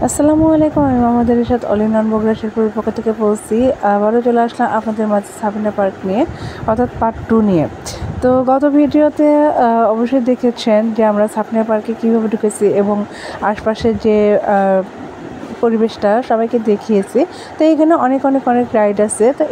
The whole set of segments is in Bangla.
আসসালামু আলাইকুম। আমি মোহাম্মদ রিশাদ অলিনান বগুড়া শেরপুরের পক্ষ থেকে বলছি। আবারও চলে আসলাম আপনাদের মাঝে সাবিনা পার্ক নিয়ে, অর্থাৎ পার্ট 2 নিয়ে। তো গত ভিডিওতে অবশ্যই দেখেছেন যে আমরা সাবিনা পার্কে কীভাবে ঢুকেছি এবং আশপাশের যে পরিবেশটা সবাইকে দেখিয়েছি। তো এখানে অনেক রাইড আছে। তো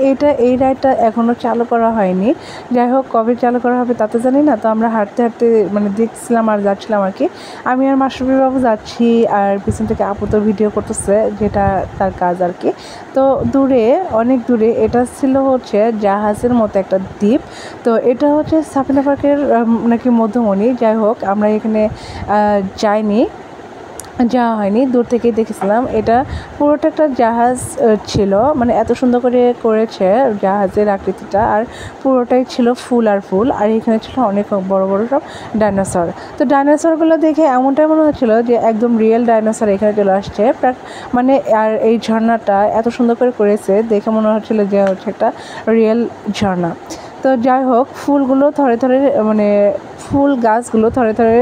এই রাইডটা এখনও চালু করা হয়নি। যাই হোক, কবে চালু করা হবে তা তো জানি না। তো আমরা হাঁটতে মানে দেখছিলাম আর যাচ্ছিলাম আর কি। আমি আর মাশরাফি বাবু যাচ্ছি, আর পিছন থেকে আপু তো ভিডিও করতেছে, যেটা তার কাজ আর কি। তো অনেক দূরে এটা ছিল হচ্ছে জাহাজের মতো একটা দ্বীপ। তো এটা হচ্ছে সাবিনা পার্কের নাকি মধ্যমণি। যাই হোক, আমরা এখানে যাওয়া হয়নি, দূর থেকেই দেখেছিলাম। এটা পুরোটা একটা জাহাজ ছিল, মানে এত সুন্দর করে করেছে জাহাজের আকৃতিটা, আর পুরোটাই ছিল ফুল আর ফুল। আর এখানে ছিল অনেক বড় বড় সব ডাইনোসর। তো ডাইনোসরগুলো দেখে এমনটাই মনে হচ্ছিলো যে একদম রিয়েল ডাইনোসর এখানে চলে আসছে। মানে আর এই ঝর্ণাটা এত সুন্দর করে করেছে দেখে মনে হচ্ছিলো যে হচ্ছে একটা রিয়েল ঝর্ণা। তো যাই হোক, ফুলগুলো মানে ফুল গাছগুলো থরে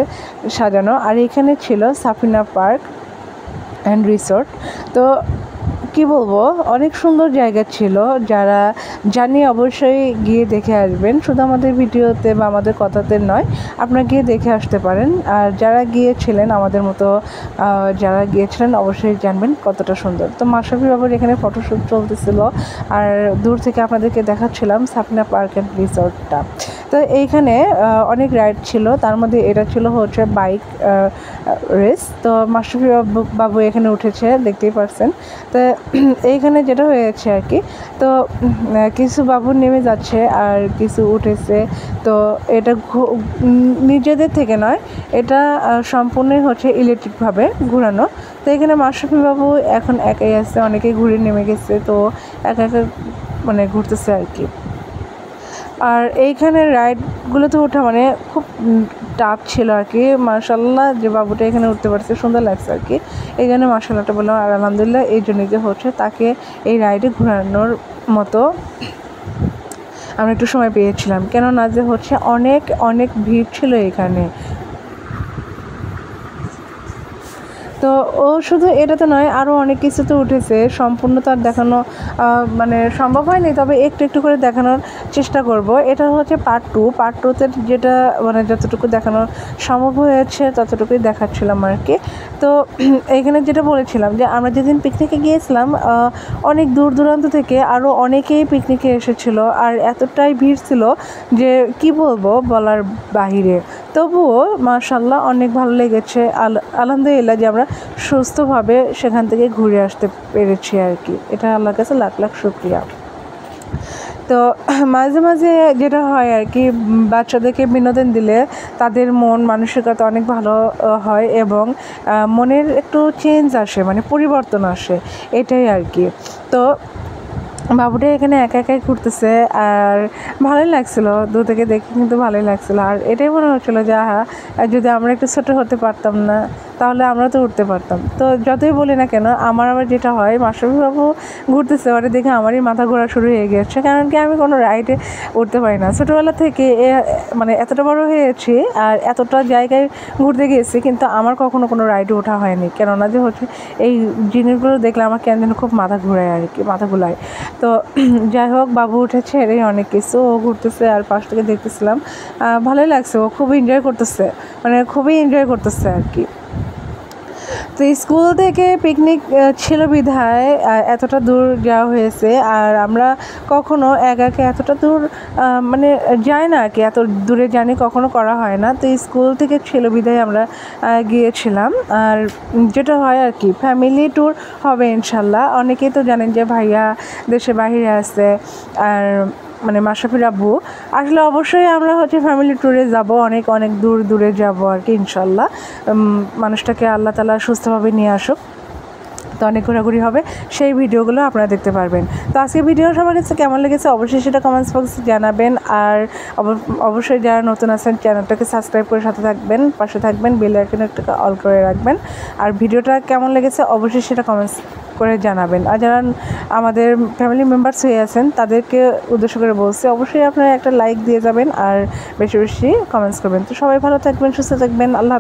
সাজানো। আর এখানে ছিল সাফিনা পার্ক অ্যান্ড রিসোর্ট। তো কি বলবো, অনেক সুন্দর জায়গা ছিল। যারা জানি অবশ্যই গিয়ে দেখে আসবেন, শুধু আমাদের ভিডিওতে বা আমাদের কথাতে নয়, আপনারা গিয়ে দেখে আসতে পারেন। আর যারা গিয়েছিলেন আমাদের মতো যারা গিয়েছিলেন অবশ্যই জানবেন কতটা সুন্দর। তো মাশরাফি বাবুর এখানে ফটোশ্যুট চলতেছিল, আর দূর থেকে আপনাদেরকে দেখাচ্ছিলাম সাফিনা পার্ক অ্যান্ড রিসোর্টটা। তো এইখানে অনেক রাইড ছিল, তার মধ্যে এটা ছিল হচ্ছে বাইক রেস। তো মাশরাফি বাবু এখানে উঠেছে, দেখতেই পারছেন। তো এইখানে যেটা হয়েছে আর কি, তো কিছু বাবু নেমে যাচ্ছে আর কিছু উঠেছে। তো এটা নিজেদের থেকে নয়, এটা সম্পূর্ণই হচ্ছে ইলেকট্রিকভাবে ঘোরানো। তো এখানে মাশরাফি বাবু এখন একাই আছে, অনেকেই ঘুরে নেমে গেছে, তো একা মানে ঘুরতেছে আর কি। আর এইখানে রাইডগুলোতে ওঠা মানে খুব টাফ ছিল আর কি। মাশাআল্লাহ, যে বাবুটা এখানে উঠতে পারছে সুন্দর লাগছে আর কি। এই জন্য মাশাআল্লাহটা বললাম। আর আলহামদুলিল্লাহ, এই জন্য যে হচ্ছে তাকে এই রাইডে ঘোরানোর মতো আমরা একটু সময় পেয়েছিলাম, কেননা যে হচ্ছে অনেক ভিড় ছিল এখানে। তো ও শুধু এটাতে নয়, আরও অনেক কিছুতে উঠেছে। সম্পূর্ণ তো আর দেখানো মানে সম্ভব হয়নি, তবে একটু করে দেখানোর চেষ্টা করব। এটা হচ্ছে পার্ট 2তে যেটা মানে যতটুকু দেখানো সম্ভব হয়েছে ততটুকুই দেখাচ্ছিলাম আর কি। তো এখানে যেটা বলেছিলাম যে আমরা যেদিন পিকনিকে গিয়েছিলাম, অনেক দূর দূরান্ত থেকে আরও অনেকেই পিকনিকে এসেছিলো, আর এতটাই ভিড় ছিল যে কি বলবো, বলার বাহিরে। তবুও মাশাআল্লাহ অনেক ভালো লেগেছে। আলহামদুলিল্লাহ যে আমরা সুস্থভাবে সেখান থেকে ঘুরে আসতে পেরেছি আর কি। এটা আল্লাহর কাছে লাখ শুকরিয়া। তো মাঝে যেটা হয় আর কি, বাচ্চাদেরকে বিনোদন দিলে তাদের মন মানসিকতা অনেক ভালো হয় এবং মনের একটু চেঞ্জ আসে, মানে পরিবর্তন আসে, এটাই আর কি। তো বাবুটা এখানে একাই ঘুরতেছে, আর ভালোই লাগছিলো, দূর থেকে দেখে কিন্তু ভালোই লাগছিলো। আর এটাই মনে হচ্ছিলো যে যদি আমরা একটু ছোটো হতে পারতাম না, তাহলে আমরা তো উঠতে পারতাম। তো যতই বলি না কেন, আমার আবার যেটা হয়, মাশরাফি বাবু ঘুরতেছে ওটা দেখে আমারই মাথা ঘোরা শুরু হয়ে গেছে, কারণ কি আমি কোনো রাইডে উঠতে পারি না। ছোটোবেলা থেকে মানে এতটা বড় হয়েছি আর এতটা জায়গায় ঘুরতে গিয়েছি, কিন্তু আমার কখনো কোনো রাইডে ওঠা হয়নি, কেননা যে হচ্ছে এই জিনিসগুলো দেখলে আমার কেন যেন খুব মাথা ঘোরায় আর কি, মাথা ঘোলায়। তো যাই হোক, বাবু উঠেছে, এটাই অনেক কিছু। ও ঘুরতেছে আর পাশ থেকে দেখতেছিলাম, ভালোই লাগছে। ও খুবই এনজয় করতেছে আর কি। তো স্কুল থেকে পিকনিক ছিল বিধায় এতটা দূর যাওয়া হয়েছে। আর আমরা কখনো একা এতটা দূর মানে যাই না আর কি, এত দূরে জার্নি কখনো করা হয় না। তো স্কুল থেকে ছিল বিধায় আমরা গিয়েছিলাম। আর যেটা হয় আর কি, ফ্যামিলি ট্যুর হবে ইনশাল্লাহ। অনেকেই তো জানেন যে ভাইয়া দেশে বাইরে আছে, আর মানে মাশরাফির আব্বু আসলে অবশ্যই আমরা হচ্ছে ফ্যামিলি ট্যুরে যাব, অনেক দূরে যাব আর কি ইনশাল্লাহ। মানুষটাকে আল্লাহ তাআলা সুস্থভাবে নিয়ে আসুক, তো অনেক ঘোরাঘুরি হবে, সেই ভিডিওগুলো আপনারা দেখতে পারবেন। তো আজকে ভিডিও সবার কাছে কেমন লেগেছে অবশ্যই সেটা কমেন্টস বক্সে জানাবেন। আর অবশ্যই যারা নতুন আছেন চ্যানেলটাকে সাবস্ক্রাইব করে পাশে থাকবেন, বেল আইকনটাকে অল করে রাখবেন। আর ভিডিওটা কেমন লেগেছে অবশ্যই সেটা কমেন্টস করে জানাবেন। আর যারা আমাদের ফ্যামিলি মেম্বার্স হয়ে আছেন তাদেরকে উদ্দেশ্য করে বলছি, অবশ্যই আপনারা একটা লাইক দিয়ে যাবেন আর বেশি কমেন্টস করবেন। তো সবাই ভালো থাকবেন, সুস্থ থাকবেন, আল্লাহ।